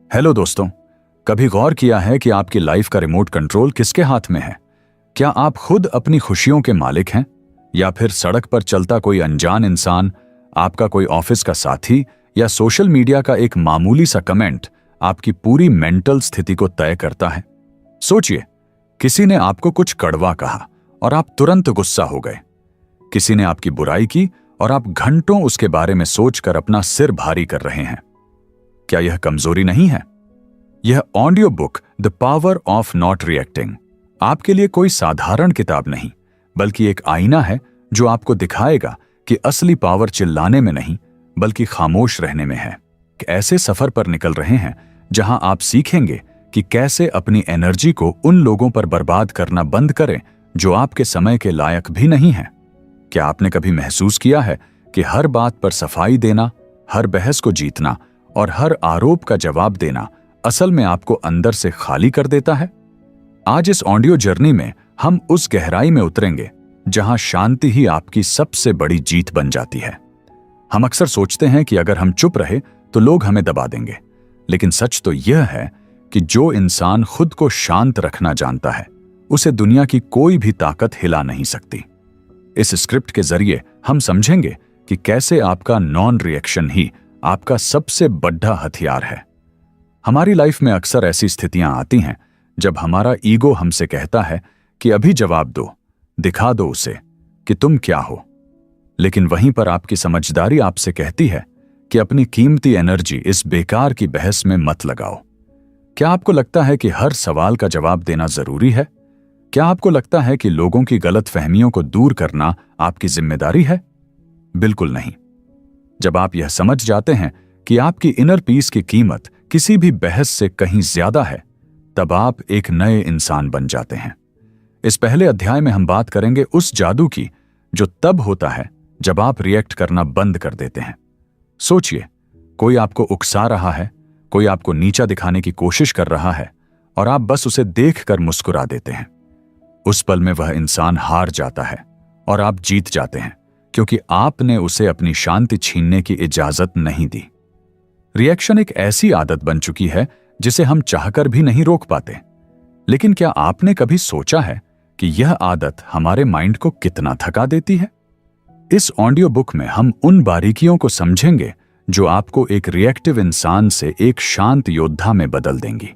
Hello दोस्तों, कभी गौर किया है कि आपकी लाइफ का रिमोट कंट्रोल किसके हाथ में है? क्या आप खुद अपनी खुशियों के मालिक हैं, या फिर सड़क पर चलता कोई अनजान इंसान, आपका कोई ऑफिस का साथी या सोशल मीडिया का एक मामूली सा कमेंट आपकी पूरी मेंटल स्थिति को तय करता है? सोचिए, किसी ने आपको कुछ कड़वा कहा और आप तुरंत गुस्सा हो गए। किसी ने आपकी बुराई की और आप घंटों उसके बारे में सोचकर अपना सिर भारी कर रहे हैं। क्या यह कमजोरी नहीं है? यह audio book the power of not reacting आपके लिए कोई साधारण किताब नहीं, बल्कि एक आईना है जो आपको दिखाएगा कि असली पावर चिल्लाने में नहीं, बल्कि खामोश रहने में है। ऐसे सफर पर निकल रहे हैं जहां आप सीखेंगे कि कैसे अपनी एनर्जी को उन लोगों पर बर्बाद करना बंद करें जो आपके समय के लायक भी नहीं हैं। क्या आपने कभी महसूस किया है कि हर बात पर सफाई देना, हर बहस को जीतना और हर आरोप का जवाब देना असल में आपको अंदर से खाली कर देता है? आज इस ऑडियो जर्नी में हम उस गहराई में उतरेंगे जहां शांति ही आपकी सबसे बड़ी जीत बन जाती है। हम अक्सर सोचते हैं कि अगर हम चुप रहे तो लोग हमें दबा देंगे, लेकिन सच तो यह है कि जो इंसान खुद को शांत रखना जानता है, उसे दुनिया की कोई भी ताकत हिला नहीं सकती। इस स्क्रिप्ट के जरिए हम समझेंगे कि कैसे आपका नॉन रिएक्शन ही आपका सबसे बड़ा हथियार है। हमारी लाइफ में अक्सर ऐसी स्थितियां आती हैं जब हमारा ईगो हमसे कहता है कि अभी जवाब दो, दिखा दो उसे कि तुम क्या हो। लेकिन वहीं पर आपकी समझदारी आपसे कहती है कि अपनी कीमती एनर्जी इस बेकार की बहस में मत लगाओ। क्या आपको लगता है कि हर सवाल का जवाब देना जरूरी है? क्या आपको लगता है कि लोगों की गलतफहमियों को दूर करना आपकी जिम्मेदारी है? बिल्कुल नहीं। जब आप यह समझ जाते हैं कि आपकी इनर पीस की कीमत किसी भी बहस से कहीं ज्यादा है, तब आप एक नए इंसान बन जाते हैं। इस पहले अध्याय में हम बात करेंगे उस जादू की जो तब होता है जब आप रिएक्ट करना बंद कर देते हैं। सोचिए, कोई आपको उकसा रहा है, कोई आपको नीचा दिखाने की कोशिश कर रहा है और आप बस उसे देखकर मुस्कुरा देते हैं। उस पल में वह इंसान हार जाता है और आप जीत जाते हैं, क्योंकि आपने उसे अपनी शांति छीनने की इजाजत नहीं दी। रिएक्शन एक ऐसी आदत बन चुकी है जिसे हम चाहकर भी नहीं रोक पाते। लेकिन क्या आपने कभी सोचा है कि यह आदत हमारे माइंड को कितना थका देती है? इस ऑडियो बुक में हम उन बारीकियों को समझेंगे जो आपको एक रिएक्टिव इंसान से एक शांत योद्धा में बदल देंगी।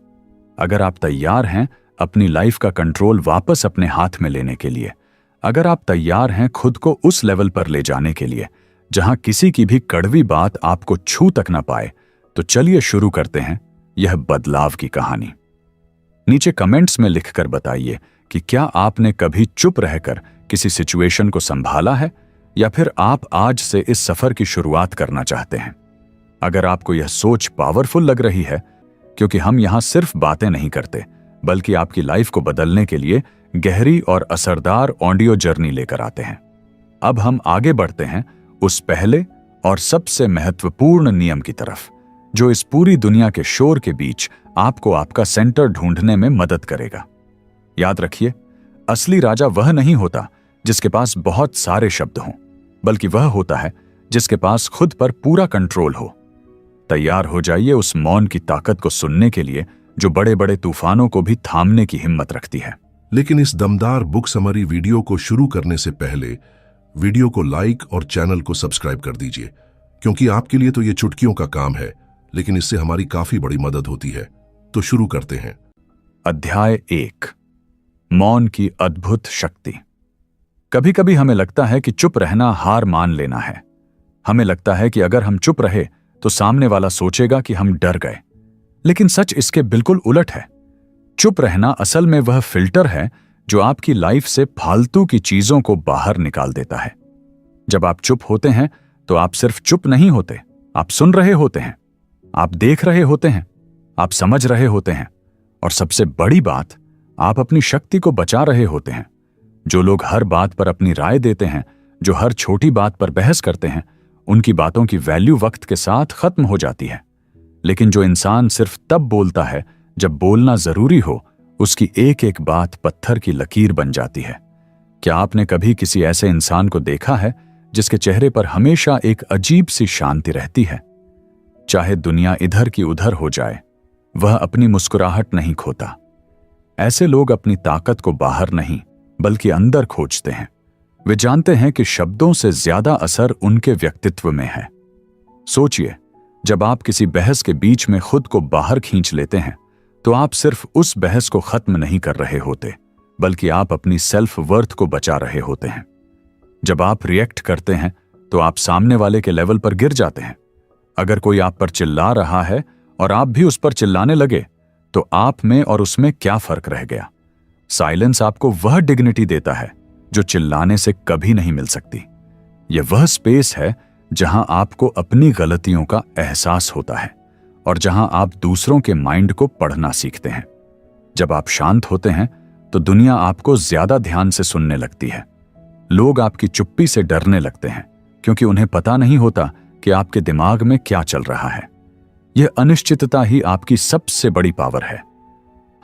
अगर आप तैयार हैं अपनी लाइफ का कंट्रोल वापस अपने हाथ में लेने के लिए, अगर आप तैयार हैं खुद को उस लेवल पर ले जाने के लिए जहां किसी की भी कड़वी बात आपको छू तक ना पाए, तो चलिए शुरू करते हैं यह बदलाव की कहानी। नीचे कमेंट्स में लिखकर बताइए कि क्या आपने कभी चुप रहकर किसी सिचुएशन को संभाला है, या फिर आप आज से इस सफर की शुरुआत करना चाहते हैं। अगर आपको यह सोच पावरफुल लग रही है, क्योंकि हम यहां सिर्फ बातें नहीं करते, बल्कि आपकी लाइफ को बदलने के लिए गहरी और असरदार ऑडियो जर्नी लेकर आते हैं। अब हम आगे बढ़ते हैं उस पहले और सबसे महत्वपूर्ण नियम की तरफ, जो इस पूरी दुनिया के शोर के बीच आपको आपका सेंटर ढूंढने में मदद करेगा। याद रखिए, असली राजा वह नहीं होता जिसके पास बहुत सारे शब्द हों, बल्कि वह होता है जिसके पास खुद पर पूरा कंट्रोल हो। तैयार हो जाइए उस मौन की ताकत को सुनने के लिए जो बड़े बड़े तूफानों को भी थामने की हिम्मत रखती है। लेकिन इस दमदार बुक समरी वीडियो को शुरू करने से पहले वीडियो को लाइक और चैनल को सब्सक्राइब कर दीजिए, क्योंकि आपके लिए तो ये चुटकियों का काम है, लेकिन इससे हमारी काफी बड़ी मदद होती है। तो शुरू करते हैं। अध्याय 1, मौन की अद्भुत शक्ति। कभी कभी हमें लगता है कि चुप रहना हार मान लेना है। हमें लगता है कि अगर हम चुप रहे तो सामने वाला सोचेगा कि हम डर गए, लेकिन सच इसके बिल्कुल उलट है। चुप रहना असल में वह फिल्टर है जो आपकी लाइफ से फालतू की चीजों को बाहर निकाल देता है। जब आप चुप होते हैं तो आप सिर्फ चुप नहीं होते, आप सुन रहे होते हैं, आप देख रहे होते हैं, आप समझ रहे होते हैं, और सबसे बड़ी बात, आप अपनी शक्ति को बचा रहे होते हैं। जो लोग हर बात पर अपनी राय देते हैं, जो हर छोटी बात पर बहस करते हैं, उनकी बातों की वैल्यू वक्त के साथ खत्म हो जाती है। लेकिन जो इंसान सिर्फ तब बोलता है जब बोलना जरूरी हो, उसकी एक एक बात पत्थर की लकीर बन जाती है। क्या आपने कभी किसी ऐसे इंसान को देखा है जिसके चेहरे पर हमेशा एक अजीब सी शांति रहती है? चाहे दुनिया इधर की उधर हो जाए, वह अपनी मुस्कुराहट नहीं खोता। ऐसे लोग अपनी ताकत को बाहर नहीं बल्कि अंदर खोजते हैं। वे जानते हैं कि शब्दों से ज्यादा असर उनके व्यक्तित्व में है। सोचिए, जब आप किसी बहस के बीच में खुद को बाहर खींच लेते हैं तो आप सिर्फ उस बहस को खत्म नहीं कर रहे होते, बल्कि आप अपनी सेल्फ वर्थ को बचा रहे होते हैं। जब आप रिएक्ट करते हैं तो आप सामने वाले के लेवल पर गिर जाते हैं। अगर कोई आप पर चिल्ला रहा है और आप भी उस पर चिल्लाने लगे तो आप में और उसमें क्या फर्क रह गया? साइलेंस आपको वह डिग्निटी देता है जो चिल्लाने से कभी नहीं मिल सकती। यह वह स्पेस है जहां आपको अपनी गलतियों का एहसास होता है और जहां आप दूसरों के माइंड को पढ़ना सीखते हैं। जब आप शांत होते हैं तो दुनिया आपको ज्यादा ध्यान से सुनने लगती है। लोग आपकी चुप्पी से डरने लगते हैं क्योंकि उन्हें पता नहीं होता कि आपके दिमाग में क्या चल रहा है। यह अनिश्चितता ही आपकी सबसे बड़ी पावर है।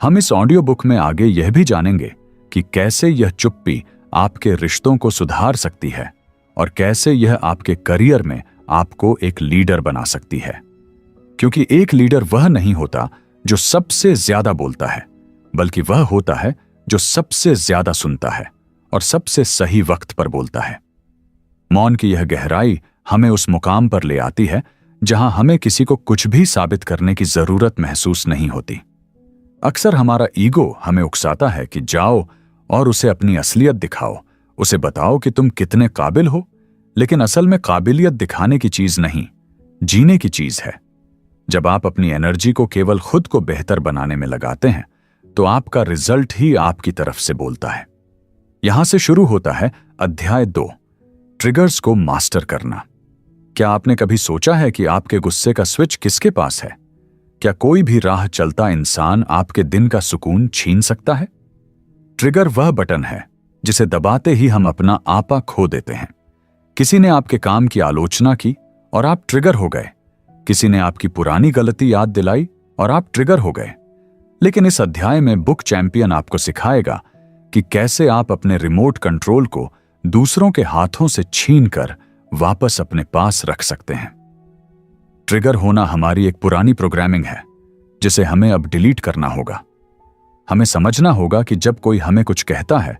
हम इस ऑडियो बुक में आगे यह भी जानेंगे कि कैसे यह चुप्पी आपके रिश्तों को सुधार सकती है और कैसे यह आपके करियर में आपको एक लीडर बना सकती है। क्योंकि एक लीडर वह नहीं होता जो सबसे ज्यादा बोलता है, बल्कि वह होता है जो सबसे ज्यादा सुनता है और सबसे सही वक्त पर बोलता है। मौन की यह गहराई हमें उस मुकाम पर ले आती है जहां हमें किसी को कुछ भी साबित करने की जरूरत महसूस नहीं होती। अक्सर हमारा ईगो हमें उकसाता है कि जाओ और उसे अपनी असलियत दिखाओ, उसे बताओ कि तुम कितने काबिल हो। लेकिन असल में काबिलियत दिखाने की चीज नहीं, जीने की चीज है। जब आप अपनी एनर्जी को केवल खुद को बेहतर बनाने में लगाते हैं तो आपका रिजल्ट ही आपकी तरफ से बोलता है। यहां से शुरू होता है अध्याय 2, ट्रिगर्स को मास्टर करना। क्या आपने कभी सोचा है कि आपके गुस्से का स्विच किसके पास है? क्या कोई भी राह चलता इंसान आपके दिन का सुकून छीन सकता है? ट्रिगर वह बटन है जिसे दबाते ही हम अपना आपा खो देते हैं। किसी ने आपके काम की आलोचना की और आप ट्रिगर हो गए। किसी ने आपकी पुरानी गलती याद दिलाई और आप ट्रिगर हो गए। लेकिन इस अध्याय में बुक चैंपियन आपको सिखाएगा कि कैसे आप अपने रिमोट कंट्रोल को दूसरों के हाथों से छीनकर वापस अपने पास रख सकते हैं। ट्रिगर होना हमारी एक पुरानी प्रोग्रामिंग है जिसे हमें अब डिलीट करना होगा। हमें समझना होगा कि जब कोई हमें कुछ कहता है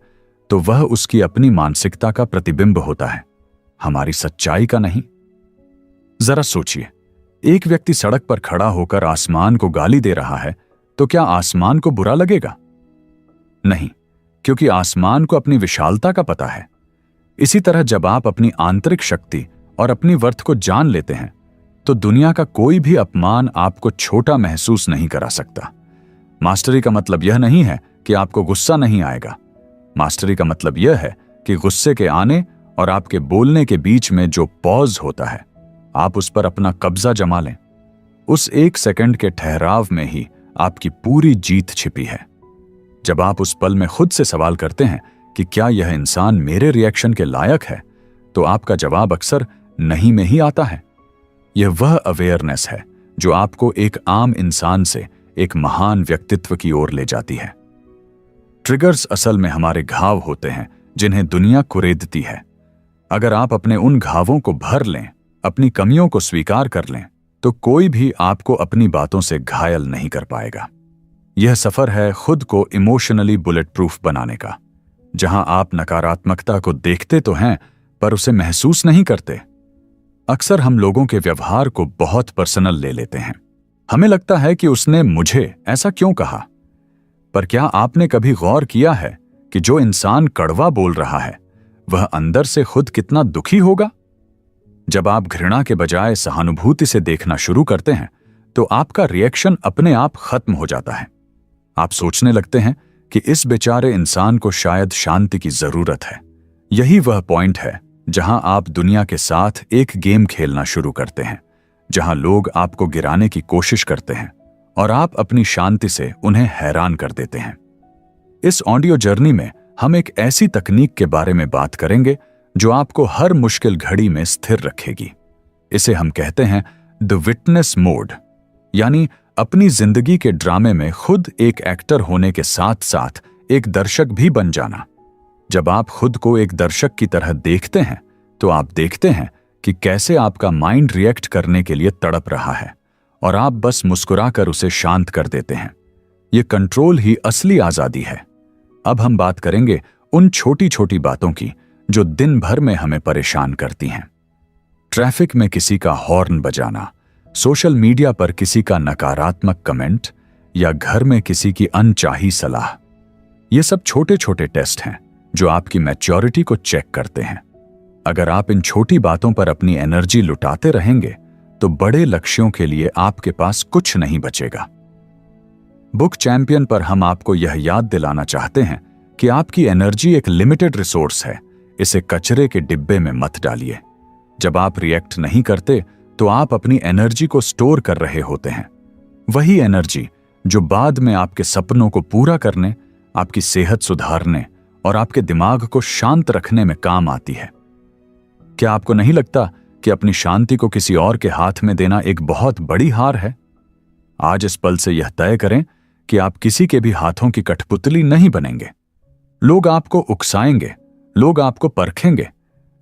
तो वह उसकी अपनी मानसिकता का प्रतिबिंब होता है, हमारी सच्चाई का नहीं। जरा सोचिए, एक व्यक्ति सड़क पर खड़ा होकर आसमान को गाली दे रहा है तो क्या आसमान को बुरा लगेगा? नहीं, क्योंकि आसमान को अपनी विशालता का पता है। इसी तरह जब आप अपनी आंतरिक शक्ति और अपनी वर्थ को जान लेते हैं तो दुनिया का कोई भी अपमान आपको छोटा महसूस नहीं करा सकता। मास्टरी का मतलब यह नहीं है कि आपको गुस्सा नहीं आएगा। मास्टरी का मतलब यह है कि गुस्से के आने और आपके बोलने के बीच में जो पॉज होता है, आप उस पर अपना कब्जा जमा लें। उस 1 सेकंड के ठहराव में ही आपकी पूरी जीत छिपी है। जब आप उस पल में खुद से सवाल करते हैं कि क्या यह इंसान मेरे रिएक्शन के लायक है, तो आपका जवाब अक्सर नहीं में ही आता है। यह वह अवेयरनेस है जो आपको एक आम इंसान से एक महान व्यक्तित्व की ओर ले जाती है। ट्रिगर्स असल में हमारे घाव होते हैं जिन्हें दुनिया कुरेदती है। अगर आप अपने उन घावों को भर लें, अपनी कमियों को स्वीकार कर लें, तो कोई भी आपको अपनी बातों से घायल नहीं कर पाएगा। यह सफर है खुद को इमोशनली बुलेट प्रूफ बनाने का, जहां आप नकारात्मकता को देखते तो हैं पर उसे महसूस नहीं करते। अक्सर हम लोगों के व्यवहार को बहुत पर्सनल ले लेते हैं। हमें लगता है कि उसने मुझे ऐसा क्यों कहा। पर क्या आपने कभी गौर किया है कि जो इंसान कड़वा बोल रहा है वह अंदर से खुद कितना दुखी होगा? जब आप घृणा के बजाय सहानुभूति से देखना शुरू करते हैं तो आपका रिएक्शन अपने आप खत्म हो जाता है। आप सोचने लगते हैं कि इस बेचारे इंसान को शायद शांति की जरूरत है। यही वह पॉइंट है जहां आप दुनिया के साथ एक गेम खेलना शुरू करते हैं, जहां लोग आपको गिराने की कोशिश करते हैं और आप अपनी शांति से उन्हें हैरान कर देते हैं। इस ऑडियो जर्नी में हम एक ऐसी तकनीक के बारे में बात करेंगे जो आपको हर मुश्किल घड़ी में स्थिर रखेगी। इसे हम कहते हैं द विटनेस मोड, यानी अपनी जिंदगी के ड्रामे में खुद एक एक्टर होने के साथ साथ एक दर्शक भी बन जाना। जब आप खुद को एक दर्शक की तरह देखते हैं तो आप देखते हैं कि कैसे आपका माइंड रिएक्ट करने के लिए तड़प रहा है और आप बस मुस्कुराकर उसे शांत कर देते हैं। ये कंट्रोल ही असली आजादी है। अब हम बात करेंगे उन छोटी छोटी बातों की जो दिन भर में हमें परेशान करती हैं। ट्रैफिक में किसी का हॉर्न बजाना, सोशल मीडिया पर किसी का नकारात्मक कमेंट या घर में किसी की अनचाही सलाह। ये सब छोटे छोटे टेस्ट हैं जो आपकी मैच्योरिटी को चेक करते हैं। अगर आप इन छोटी बातों पर अपनी एनर्जी लुटाते रहेंगे तो बड़े लक्ष्यों के लिए आपके पास कुछ नहीं बचेगा। बुक चैंपियन पर हम आपको यह याद दिलाना चाहते हैं कि आपकी एनर्जी एक लिमिटेड रिसोर्स है। इसे कचरे के डिब्बे में मत डालिए। जब आप रिएक्ट नहीं करते तो आप अपनी एनर्जी को स्टोर कर रहे होते हैं। वही एनर्जी जो बाद में आपके सपनों को पूरा करने, आपकी सेहत सुधारने और आपके दिमाग को शांत रखने में काम आती है। क्या आपको नहीं लगता कि अपनी शांति को किसी और के हाथ में देना एक बहुत बड़ी हार है? आज इस पल से यह तय करें कि आप किसी के भी हाथों की कठपुतली नहीं बनेंगे। लोग आपको उकसाएंगे, लोग आपको परखेंगे,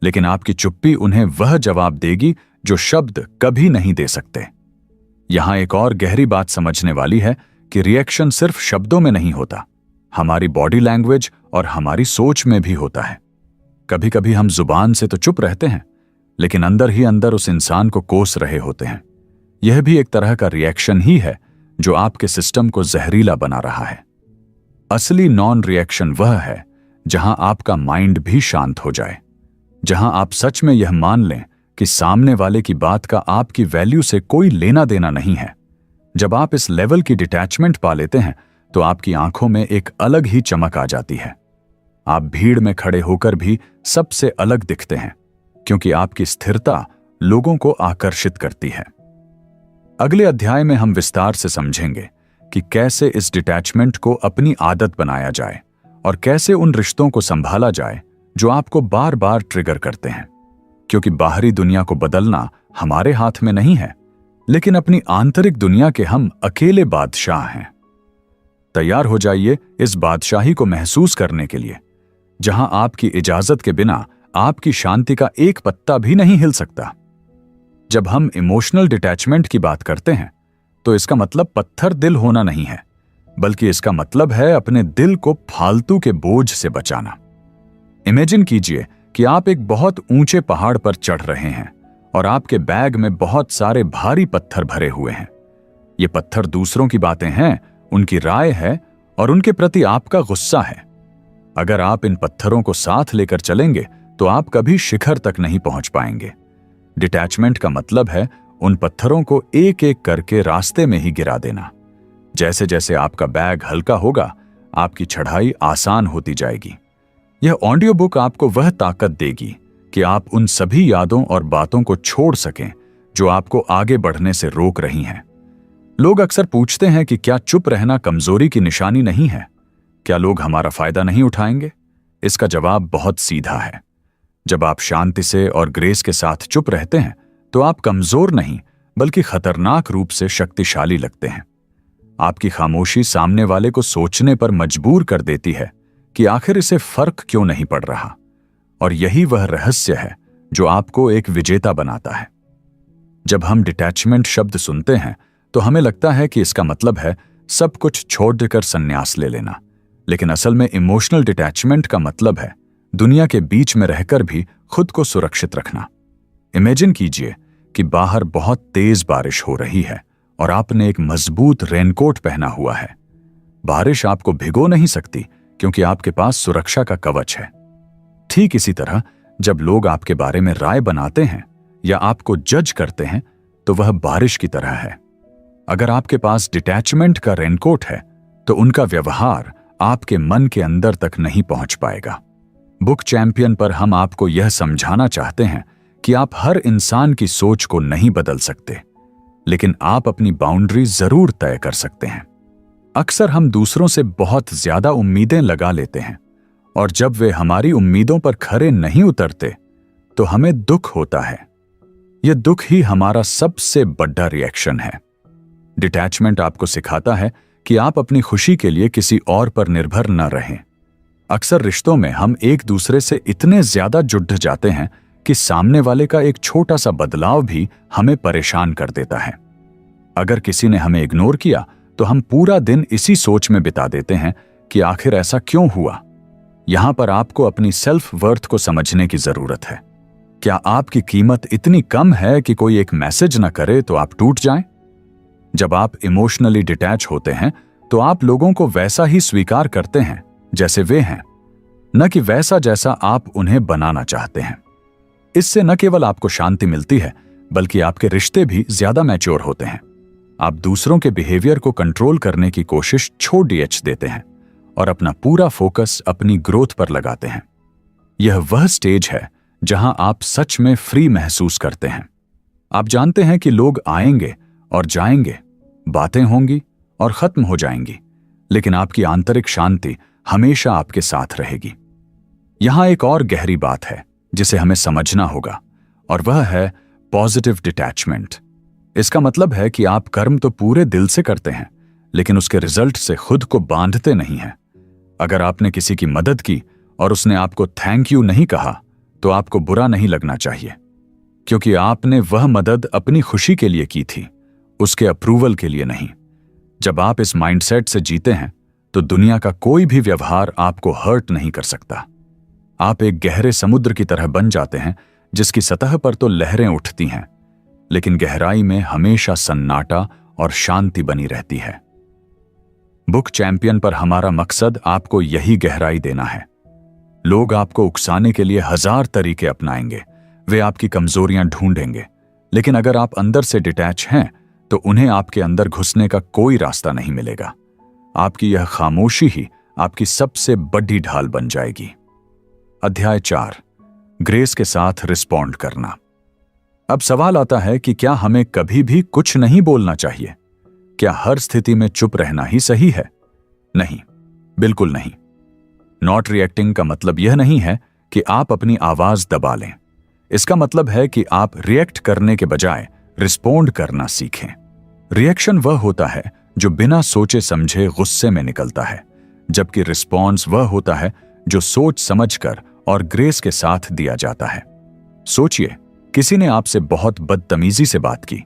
लेकिन आपकी चुप्पी उन्हें वह जवाब देगी जो शब्द कभी नहीं दे सकते। यहां एक और गहरी बात समझने वाली है कि रिएक्शन सिर्फ शब्दों में नहीं होता, हमारी बॉडी लैंग्वेज और हमारी सोच में भी होता है। कभी कभी हम जुबान से तो चुप रहते हैं, लेकिन अंदर ही अंदर उस इंसान को कोस रहे होते हैं। यह भी एक तरह का रिएक्शन ही है जो आपके सिस्टम को जहरीला बना रहा है। असली नॉन रिएक्शन वह है जहां आपका माइंड भी शांत हो जाए, जहां आप सच में यह मान लें कि सामने वाले की बात का आपकी वैल्यू से कोई लेना देना नहीं है। जब आप इस लेवल की डिटैचमेंट पा लेते हैं तो आपकी आंखों में एक अलग ही चमक आ जाती है। आप भीड़ में खड़े होकर भी सबसे अलग दिखते हैं, क्योंकि आपकी स्थिरता लोगों को आकर्षित करती है। अगले अध्याय में हम विस्तार से समझेंगे कि कैसे इस डिटैचमेंट को अपनी आदत बनाया जाए और कैसे उन रिश्तों को संभाला जाए जो आपको बार बार ट्रिगर करते हैं। क्योंकि बाहरी दुनिया को बदलना हमारे हाथ में नहीं है, लेकिन अपनी आंतरिक दुनिया के हम अकेले बादशाह हैं। तैयार हो जाइए इस बादशाही को महसूस करने के लिए, जहां आपकी इजाजत के बिना आपकी शांति का एक पत्ता भी नहीं हिल सकता। जब हम इमोशनल डिटैचमेंट की बात करते हैं तो इसका मतलब पत्थर दिल होना नहीं है, बल्कि इसका मतलब है अपने दिल को फालतू के बोझ से बचाना। इमेजिन कीजिए कि आप एक बहुत ऊंचे पहाड़ पर चढ़ रहे हैं और आपके बैग में बहुत सारे भारी पत्थर भरे हुए हैं। ये पत्थर दूसरों की बातें हैं, उनकी राय है और उनके प्रति आपका गुस्सा है। अगर आप इन पत्थरों को साथ लेकर चलेंगे तो आप कभी शिखर तक नहीं पहुंच पाएंगे। डिटैचमेंट का मतलब है उन पत्थरों को एक एक करके रास्ते में ही गिरा देना। जैसे जैसे आपका बैग हल्का होगा, आपकी चढ़ाई आसान होती जाएगी। यह ऑडियो बुक आपको वह ताकत देगी कि आप उन सभी यादों और बातों को छोड़ सकें जो आपको आगे बढ़ने से रोक रही हैं। लोग अक्सर पूछते हैं कि क्या चुप रहना कमजोरी की निशानी नहीं है? क्या लोग हमारा फायदा नहीं उठाएंगे? इसका जवाब बहुत सीधा है। जब आप शांति से और ग्रेस के साथ चुप रहते हैं तो आप कमजोर नहीं बल्कि खतरनाक रूप से शक्तिशाली लगते हैं। आपकी खामोशी सामने वाले को सोचने पर मजबूर कर देती है कि आखिर इसे फर्क क्यों नहीं पड़ रहा। और यही वह रहस्य है जो आपको एक विजेता बनाता है। जब हम डिटैचमेंट शब्द सुनते हैं तो हमें लगता है कि इसका मतलब है सब कुछ छोड़ देकर संन्यास ले लेना, लेकिन असल में इमोशनल डिटैचमेंट का मतलब है दुनिया के बीच में रहकर भी खुद को सुरक्षित रखना। इमेजिन कीजिए कि बाहर बहुत तेज बारिश हो रही है और आपने एक मजबूत रेनकोट पहना हुआ है। बारिश आपको भिगो नहीं सकती क्योंकि आपके पास सुरक्षा का कवच है। ठीक इसी तरह जब लोग आपके बारे में राय बनाते हैं या आपको जज करते हैं तो वह बारिश की तरह है। अगर आपके पास डिटैचमेंट का रेनकोट है तो उनका व्यवहार आपके मन के अंदर तक नहीं पहुंच पाएगा। बुक चैंपियन पर हम आपको यह समझाना चाहते हैं कि आप हर इंसान की सोच को नहीं बदल सकते, लेकिन आप अपनी बाउंड्री जरूर तय कर सकते हैं। अक्सर हम दूसरों से बहुत ज्यादा उम्मीदें लगा लेते हैं और जब वे हमारी उम्मीदों पर खरे नहीं उतरते तो हमें दुख होता है। यह दुख ही हमारा सबसे बड़ा रिएक्शन है। डिटैचमेंट आपको सिखाता है कि आप अपनी खुशी के लिए किसी और पर निर्भर न रहें। अक्सर रिश्तों में हम एक दूसरे से इतने ज्यादा जुड़ जाते हैं कि सामने वाले का एक छोटा सा बदलाव भी हमें परेशान कर देता है। अगर किसी ने हमें इग्नोर किया तो हम पूरा दिन इसी सोच में बिता देते हैं कि आखिर ऐसा क्यों हुआ। यहां पर आपको अपनी सेल्फ वर्थ को समझने की जरूरत है। क्या आपकी कीमत इतनी कम है कि कोई एक मैसेज न करे तो आप टूट जाएं? जब आप इमोशनली डिटैच होते हैं तो आप लोगों को वैसा ही स्वीकार करते हैं जैसे वे हैं, न कि वैसा जैसा आप उन्हें बनाना चाहते हैं। इससे न केवल आपको शांति मिलती है बल्कि आपके रिश्ते भी ज्यादा मैच्योर होते हैं। आप दूसरों के बिहेवियर को कंट्रोल करने की कोशिश छोड़ देते हैं और अपना पूरा फोकस अपनी ग्रोथ पर लगाते हैं। यह वह स्टेज है जहां आप सच में फ्री महसूस करते हैं। आप जानते हैं कि लोग आएंगे और जाएंगे, बातें होंगी और खत्म हो जाएंगी, लेकिन आपकी आंतरिक शांति हमेशा आपके साथ रहेगी। यहां एक और गहरी बात है जिसे हमें समझना होगा, और वह है पॉजिटिव डिटैचमेंट। इसका मतलब है कि आप कर्म तो पूरे दिल से करते हैं, लेकिन उसके रिजल्ट से खुद को बांधते नहीं हैं। अगर आपने किसी की मदद की और उसने आपको थैंक यू नहीं कहा तो आपको बुरा नहीं लगना चाहिए, क्योंकि आपने वह मदद अपनी खुशी के लिए की थी, उसके अप्रूवल के लिए नहीं। जब आप इस माइंडसेट से जीते हैं तो दुनिया का कोई भी व्यवहार आपको हर्ट नहीं कर सकता। आप एक गहरे समुद्र की तरह बन जाते हैं जिसकी सतह पर तो लहरें उठती हैं, लेकिन गहराई में हमेशा सन्नाटा और शांति बनी रहती है। बुक चैंपियन पर हमारा मकसद आपको यही गहराई देना है। लोग आपको उकसाने के लिए 1000 तरीके अपनाएंगे, वे आपकी कमजोरियां ढूंढेंगे, लेकिन अगर आप अंदर से डिटैच हैं तो उन्हें आपके अंदर घुसने का कोई रास्ता नहीं मिलेगा। आपकी यह खामोशी ही आपकी सबसे बड़ी ढाल बन जाएगी। अध्याय 4, ग्रेस के साथ रिस्पॉन्ड करना। अब सवाल आता है कि क्या हमें कभी भी कुछ नहीं बोलना चाहिए? क्या हर स्थिति में चुप रहना ही सही है? नहीं, बिल्कुल नहीं। नॉट रिएक्टिंग का मतलब यह नहीं है कि आप अपनी आवाज दबा लें। इसका मतलब है कि आप रिएक्ट करने के बजाय रिस्पॉन्ड करना सीखें। रिएक्शन वह होता है जो बिना सोचे समझे गुस्से में निकलता है, जबकि रिस्पॉन्स वह होता है जो सोच समझकर और ग्रेस के साथ दिया जाता है। सोचिए, किसी ने आपसे बहुत बदतमीजी से बात की।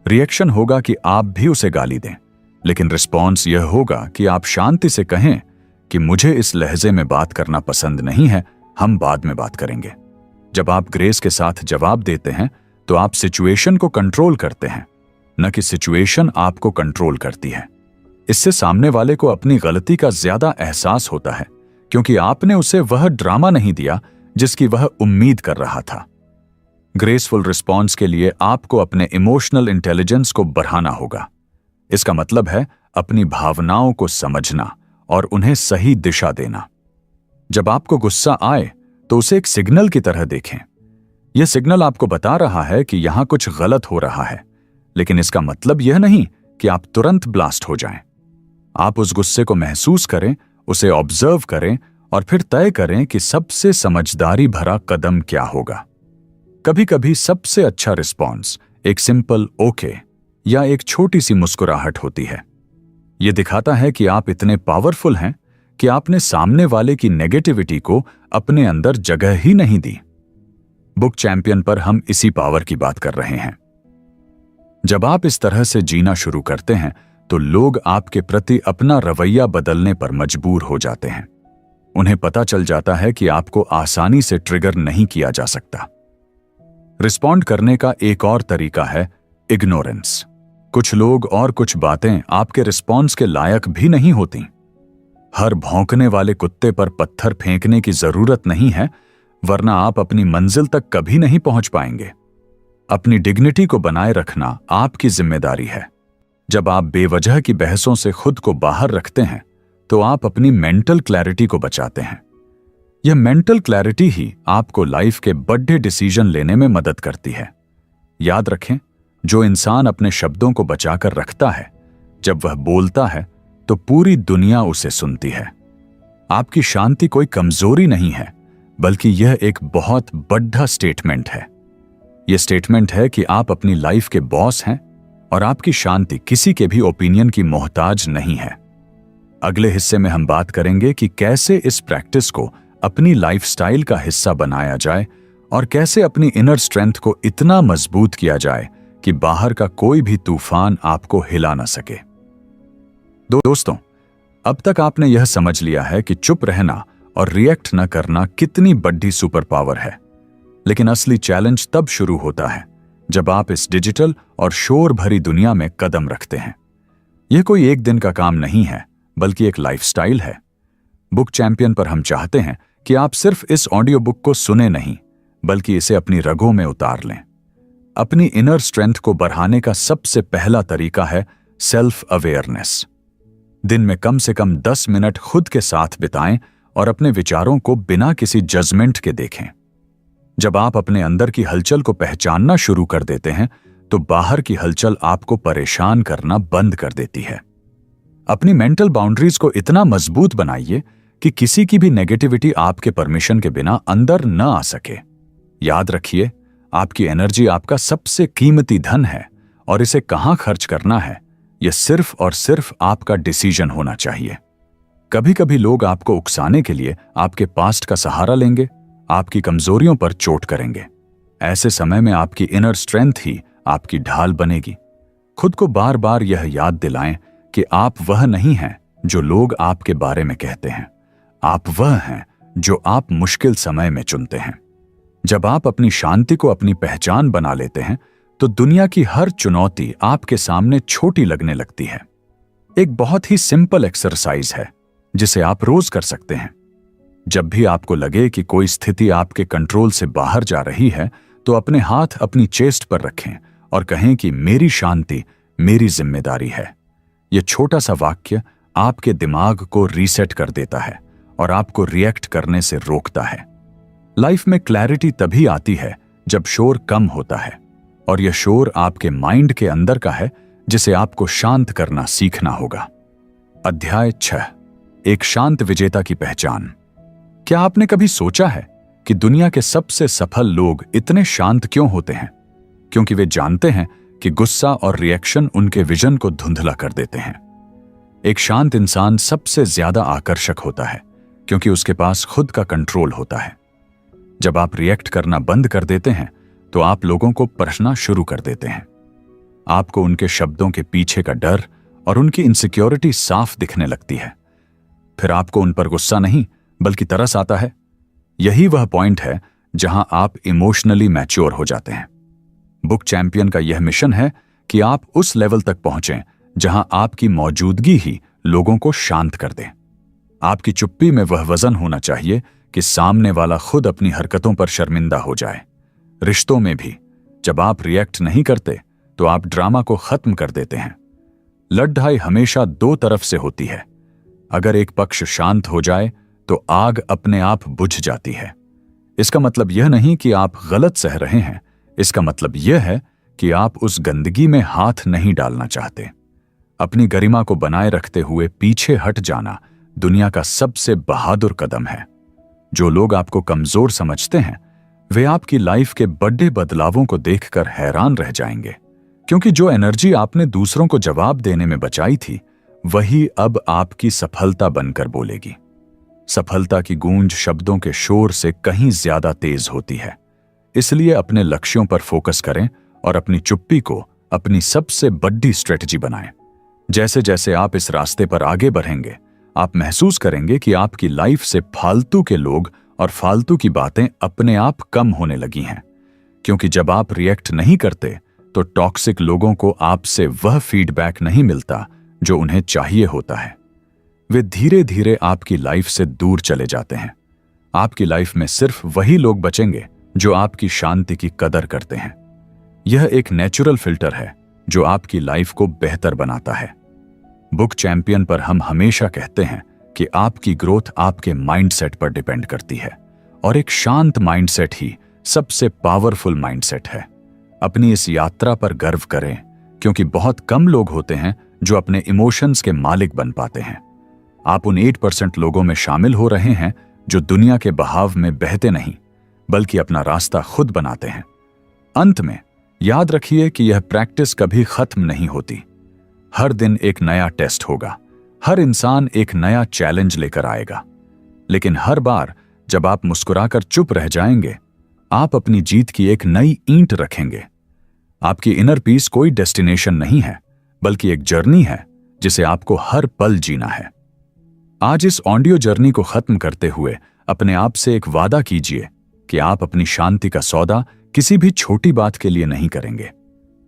रिएक्शन होगा कि आप भी उसे गाली दें, लेकिन रिस्पॉन्स यह होगा कि आप शांति से कहें कि मुझे इस लहजे में बात करना पसंद नहीं है, हम बाद में बात करेंगे। जब आप ग्रेस के साथ जवाब देते हैं तो आप सिचुएशन को कंट्रोल करते हैं, न कि सिचुएशन आपको कंट्रोल करती है। इससे सामने वाले को अपनी गलती का ज्यादा एहसास होता है, क्योंकि आपने उसे वह ड्रामा नहीं दिया जिसकी वह उम्मीद कर रहा था। ग्रेसफुल रिस्पॉन्स के लिए आपको अपने इमोशनल इंटेलिजेंस को बढ़ाना होगा। इसका मतलब है अपनी भावनाओं को समझना और उन्हें सही दिशा देना। जब आपको गुस्सा आए तो उसे एक सिग्नल की तरह देखें। यह सिग्नल आपको बता रहा है कि यहां कुछ गलत हो रहा है, लेकिन इसका मतलब यह नहीं कि आप तुरंत ब्लास्ट हो जाएं। आप उस गुस्से को महसूस करें, उसे ऑब्जर्व करें और फिर तय करें कि सबसे समझदारी भरा कदम क्या होगा। कभी कभी सबसे अच्छा रिस्पॉन्स एक सिंपल ओके या एक छोटी सी मुस्कुराहट होती है। यह दिखाता है कि आप इतने पावरफुल हैं कि आपने सामने वाले की नेगेटिविटी को अपने अंदर जगह ही नहीं दी। बुक चैंपियन पर हम इसी पावर की बात कर रहे हैं। जब आप इस तरह से जीना शुरू करते हैं तो लोग आपके प्रति अपना रवैया बदलने पर मजबूर हो जाते हैं। उन्हें पता चल जाता है कि आपको आसानी से ट्रिगर नहीं किया जा सकता। रिस्पॉन्ड करने का एक और तरीका है इग्नोरेंस। कुछ लोग और कुछ बातें आपके रिस्पॉन्स के लायक भी नहीं होती। हर भौंकने वाले कुत्ते पर पत्थर फेंकने की जरूरत नहीं है, वरना आप अपनी मंजिल तक कभी नहीं पहुंच पाएंगे। अपनी डिग्निटी को बनाए रखना आपकी जिम्मेदारी है। जब आप बेवजह की बहसों से खुद को बाहर रखते हैं तो आप अपनी मेंटल क्लैरिटी को बचाते हैं। यह मेंटल क्लैरिटी ही आपको लाइफ के बड़े डिसीजन लेने में मदद करती है। याद रखें, जो इंसान अपने शब्दों को बचाकर रखता है, जब वह बोलता है तो पूरी दुनिया उसे सुनती है। आपकी शांति कोई कमजोरी नहीं है, बल्कि यह एक बहुत बड़ा स्टेटमेंट है। यह स्टेटमेंट है कि आप अपनी लाइफ के बॉस हैं और आपकी शांति किसी के भी ओपिनियन की मोहताज नहीं है। अगले हिस्से में हम बात करेंगे कि कैसे इस प्रैक्टिस को अपनी लाइफस्टाइल का हिस्सा बनाया जाए और कैसे अपनी इनर स्ट्रेंथ को इतना मजबूत किया जाए कि बाहर का कोई भी तूफान आपको हिला न सके। दोस्तों, अब तक आपने यह समझ लिया है कि चुप रहना और रिएक्ट न करना कितनी बड़ी सुपर पावर है। लेकिन असली चैलेंज तब शुरू होता है जब आप इस डिजिटल और शोर भरी दुनिया में कदम रखते हैं। यह कोई एक दिन का काम नहीं है, बल्कि एक लाइफस्टाइल है। बुक चैंपियन पर हम चाहते हैं कि आप सिर्फ इस ऑडियो बुक को सुने नहीं, बल्कि इसे अपनी रगों में उतार लें। अपनी इनर स्ट्रेंथ को बढ़ाने का सबसे पहला तरीका है सेल्फ अवेयरनेस। दिन में कम से कम 10 मिनट खुद के साथ बिताएं और अपने विचारों को बिना किसी जजमेंट के देखें। जब आप अपने अंदर की हलचल को पहचानना शुरू कर देते हैं, तो बाहर की हलचल आपको परेशान करना बंद कर देती है। अपनी मेंटल बाउंड्रीज को इतना मजबूत बनाइए कि किसी की भी नेगेटिविटी आपके परमिशन के बिना अंदर न आ सके। याद रखिए, आपकी एनर्जी आपका सबसे कीमती धन है और इसे कहां खर्च करना है, यह सिर्फ और सिर्फ आपका डिसीजन होना चाहिए। कभी कभी लोग आपको उकसाने के लिए आपके पास्ट का सहारा लेंगे, आपकी कमजोरियों पर चोट करेंगे। ऐसे समय में आपकी इनर स्ट्रेंथ ही आपकी ढाल बनेगी। खुद को बार बार यह याद दिलाएं कि आप वह नहीं हैं जो लोग आपके बारे में कहते हैं। आप वह हैं जो आप मुश्किल समय में चुनते हैं। जब आप अपनी शांति को अपनी पहचान बना लेते हैं, तो दुनिया की हर चुनौती आपके सामने छोटी लगने लगती है। एक बहुत ही सिंपल एक्सरसाइज है जिसे आप रोज कर सकते हैं। जब भी आपको लगे कि कोई स्थिति आपके कंट्रोल से बाहर जा रही है, तो अपने हाथ अपनी चेस्ट पर रखें और कहें कि मेरी शांति मेरी जिम्मेदारी है। यह छोटा सा वाक्य आपके दिमाग को रीसेट कर देता है और आपको रिएक्ट करने से रोकता है। लाइफ में क्लैरिटी तभी आती है जब शोर कम होता है, और यह शोर आपके माइंड के अंदर का है, जिसे आपको शांत करना सीखना होगा। अध्याय 6, एक शांत विजेता की पहचान। क्या आपने कभी सोचा है कि दुनिया के सबसे सफल लोग इतने शांत क्यों होते हैं? क्योंकि वे जानते हैं कि गुस्सा और रिएक्शन उनके विजन को धुंधला कर देते हैं। एक शांत इंसान सबसे ज्यादा आकर्षक होता है क्योंकि उसके पास खुद का कंट्रोल होता है। जब आप रिएक्ट करना बंद कर देते हैं, तो आप लोगों को परखना शुरू कर देते हैं। आपको उनके शब्दों के पीछे का डर और उनकी इनसिक्योरिटी साफ दिखने लगती है। फिर आपको उन पर गुस्सा नहीं, बल्कि तरस आता है। यही वह पॉइंट है जहां आप इमोशनली मैच्योर हो जाते हैं। बुक चैंपियन का यह मिशन है कि आप उस लेवल तक पहुंचें जहां आपकी मौजूदगी ही लोगों को शांत कर दे। आपकी चुप्पी में वह वजन होना चाहिए कि सामने वाला खुद अपनी हरकतों पर शर्मिंदा हो जाए। रिश्तों में भी जब आप रिएक्ट नहीं करते, तो आप ड्रामा को खत्म कर देते हैं। लड़ाई हमेशा दो तरफ से होती है। अगर एक पक्ष शांत हो जाए, तो आग अपने आप बुझ जाती है। इसका मतलब यह नहीं कि आप गलत सह रहे हैं, इसका मतलब यह है कि आप उस गंदगी में हाथ नहीं डालना चाहते। अपनी गरिमा को बनाए रखते हुए पीछे हट जाना दुनिया का सबसे बहादुर कदम है। जो लोग आपको कमजोर समझते हैं, वे आपकी लाइफ के बड़े बदलावों को देखकर हैरान रह जाएंगे, क्योंकि जो एनर्जी आपने दूसरों को जवाब देने में बचाई थी, वही अब आपकी सफलता बनकर बोलेगी। सफलता की गूंज शब्दों के शोर से कहीं ज्यादा तेज होती है। इसलिए अपने लक्ष्यों पर फोकस करें और अपनी चुप्पी को अपनी सबसे बड़ी स्ट्रेटजी बनाएं। जैसे जैसे आप इस रास्ते पर आगे बढ़ेंगे, आप महसूस करेंगे कि आपकी लाइफ से फालतू के लोग और फालतू की बातें अपने आप कम होने लगी हैं। क्योंकि जब आप रिएक्ट नहीं करते, तो टॉक्सिक लोगों को आपसे वह फीडबैक नहीं मिलता जो उन्हें चाहिए होता है। वे धीरे धीरे आपकी लाइफ से दूर चले जाते हैं। आपकी लाइफ में सिर्फ वही लोग बचेंगे जो आपकी शांति की कदर करते हैं। यह एक नेचुरल फिल्टर है जो आपकी लाइफ को बेहतर बनाता है। बुक चैंपियन पर हम हमेशा कहते हैं कि आपकी ग्रोथ आपके माइंडसेट पर डिपेंड करती है, और एक शांत माइंडसेट ही सबसे पावरफुल माइंडसेट है। अपनी इस यात्रा पर गर्व करें, क्योंकि बहुत कम लोग होते हैं जो अपने इमोशंस के मालिक बन पाते हैं। आप उन 8% लोगों में शामिल हो रहे हैं जो दुनिया के बहाव में बहते नहीं, बल्कि अपना रास्ता खुद बनाते हैं। अंत में याद रखिए कि यह प्रैक्टिस कभी खत्म नहीं होती। हर दिन एक नया टेस्ट होगा, हर इंसान एक नया चैलेंज लेकर आएगा। लेकिन हर बार जब आप मुस्कुराकर चुप रह जाएंगे, आप अपनी जीत की एक नई ईंट रखेंगे। आपकी इनर पीस कोई डेस्टिनेशन नहीं है, बल्कि एक जर्नी है जिसे आपको हर पल जीना है। आज इस ऑडियो जर्नी को खत्म करते हुए अपने आप से एक वादा कीजिए कि आप अपनी शांति का सौदा किसी भी छोटी बात के लिए नहीं करेंगे।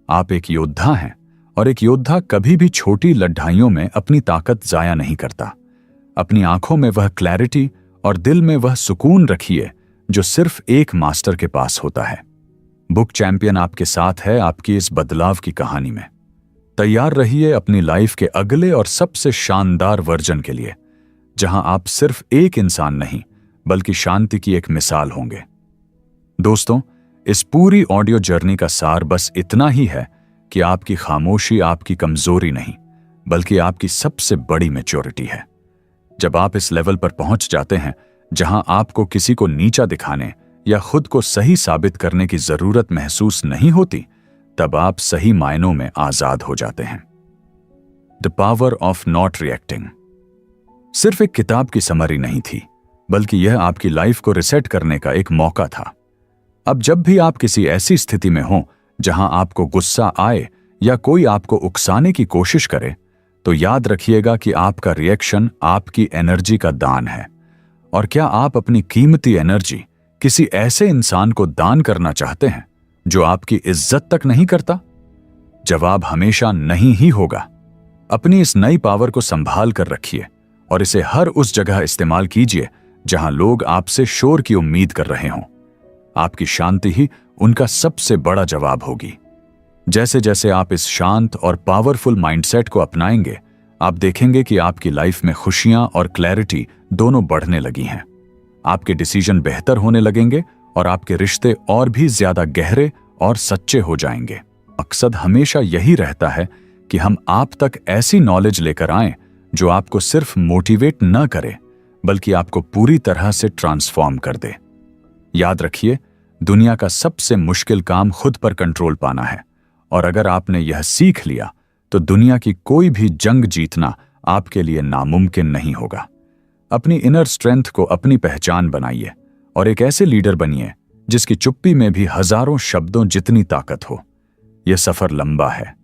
आप एक योद्धा हैं और एक योद्धा कभी भी छोटी लड़ाइयों में अपनी ताकत जाया नहीं करता। अपनी आंखों में वह क्लैरिटी और दिल में वह सुकून रखिए जो सिर्फ एक मास्टर के पास होता है। बुक चैंपियन आपके साथ है आपकी इस बदलाव की कहानी में। तैयार रहिए अपनी लाइफ के अगले और सबसे शानदार वर्जन के लिए, जहां आप सिर्फ एक इंसान नहीं बल्कि शांति की एक मिसाल होंगे। दोस्तों, इस पूरी ऑडियो जर्नी का सार बस इतना ही है कि आपकी खामोशी आपकी कमजोरी नहीं बल्कि आपकी सबसे बड़ी मैच्योरिटी है। जब आप इस लेवल पर पहुंच जाते हैं जहां आपको किसी को नीचा दिखाने या खुद को सही साबित करने की जरूरत महसूस नहीं होती, तब आप सही मायनों में आजाद हो जाते हैं। The power of not reacting सिर्फ एक किताब की समरी नहीं थी, बल्कि यह आपकी लाइफ को रिसेट करने का एक मौका था। अब जब भी आप किसी ऐसी स्थिति में हो जहां आपको गुस्सा आए या कोई आपको उकसाने की कोशिश करे, तो याद रखिएगा कि आपका रिएक्शन आपकी एनर्जी का दान है। और क्या आप अपनी कीमती एनर्जी किसी ऐसे इंसान को दान करना चाहते हैं जो आपकी इज्जत तक नहीं करता? जवाब हमेशा नहीं ही होगा। अपनी इस नई पावर को संभाल कर रखिए और इसे हर उस जगह इस्तेमाल कीजिए जहां लोग आपसे शोर की उम्मीद कर रहे हों। आपकी शांति ही उनका सबसे बड़ा जवाब होगी। जैसे जैसे आप इस शांत और पावरफुल माइंडसेट को अपनाएंगे, आप देखेंगे कि आपकी लाइफ में खुशियां और क्लैरिटी दोनों बढ़ने लगी हैं। आपके डिसीजन बेहतर होने लगेंगे और आपके रिश्ते और भी ज्यादा गहरे और सच्चे हो जाएंगे। मकसद हमेशा यही रहता है कि हम आप तक ऐसी नॉलेज लेकर आएं जो आपको सिर्फ मोटिवेट न करे बल्कि आपको पूरी तरह से ट्रांसफॉर्म कर दे। याद रखिए, दुनिया का सबसे मुश्किल काम खुद पर कंट्रोल पाना है, और अगर आपने यह सीख लिया तो दुनिया की कोई भी जंग जीतना आपके लिए नामुमकिन नहीं होगा। अपनी इनर स्ट्रेंथ को अपनी पहचान बनाइए और एक ऐसे लीडर बनिए जिसकी चुप्पी में भी हजारों शब्दों जितनी ताकत हो। यह सफर लंबा है,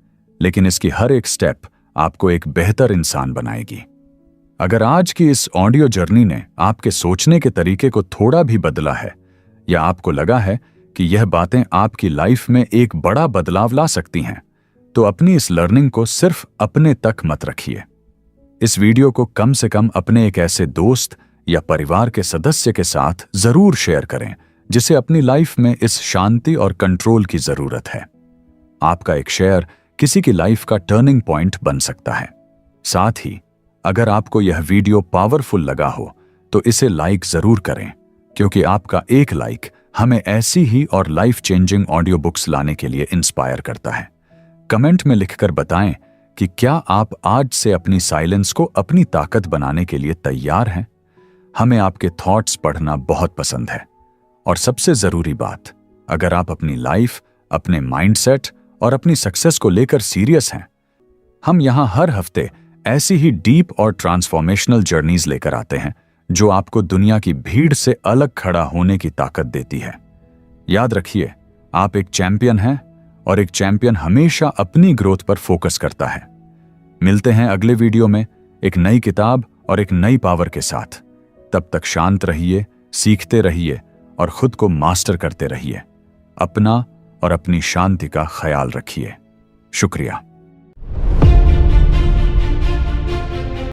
लेकिन इसकी हर एक स्टेप आपको एक बेहतर इंसान बनाएगी। अगर आज की इस ऑडियो जर्नी ने आपके सोचने के तरीके को थोड़ा भी बदला है, या आपको लगा है कि यह बातें आपकी लाइफ में एक बड़ा बदलाव ला सकती हैं, तो अपनी इस लर्निंग को सिर्फ अपने तक मत रखिए। इस वीडियो को कम से कम अपने एक ऐसे दोस्त या परिवार के सदस्य के साथ जरूर शेयर करें जिसे अपनी लाइफ में इस शांति और कंट्रोल की जरूरत है। आपका एक शेयर किसी की लाइफ का टर्निंग पॉइंट बन सकता है। साथ ही अगर आपको यह वीडियो पावरफुल लगा हो तो इसे लाइक जरूर करें, क्योंकि आपका एक लाइक हमें ऐसी ही और लाइफ चेंजिंग ऑडियो बुक्स लाने के लिए इंस्पायर करता है। कमेंट में लिखकर बताएं कि क्या आप आज से अपनी साइलेंस को अपनी ताकत बनाने के लिए तैयार हैं। हमें आपके थॉट्स पढ़ना बहुत पसंद है। और सबसे जरूरी बात, अगर आप अपनी लाइफ, अपने माइंडसेट और अपनी सक्सेस को लेकर सीरियस हैं, हम यहां हर हफ्ते ऐसी ही डीप और ट्रांसफॉर्मेशनल जर्नीज लेकर आते हैं जो आपको दुनिया की भीड़ से अलग खड़ा होने की ताकत देती है। याद रखिए, आप एक चैंपियन हैं और एक चैंपियन हमेशा अपनी ग्रोथ पर फोकस करता है। मिलते हैं अगले वीडियो में एक नई किताब और एक नई पावर के साथ। तब तक शांत रहिए, सीखते रहिए और खुद को मास्टर करते रहिए। अपना और अपनी शांति का ख्याल रखिए। शुक्रिया।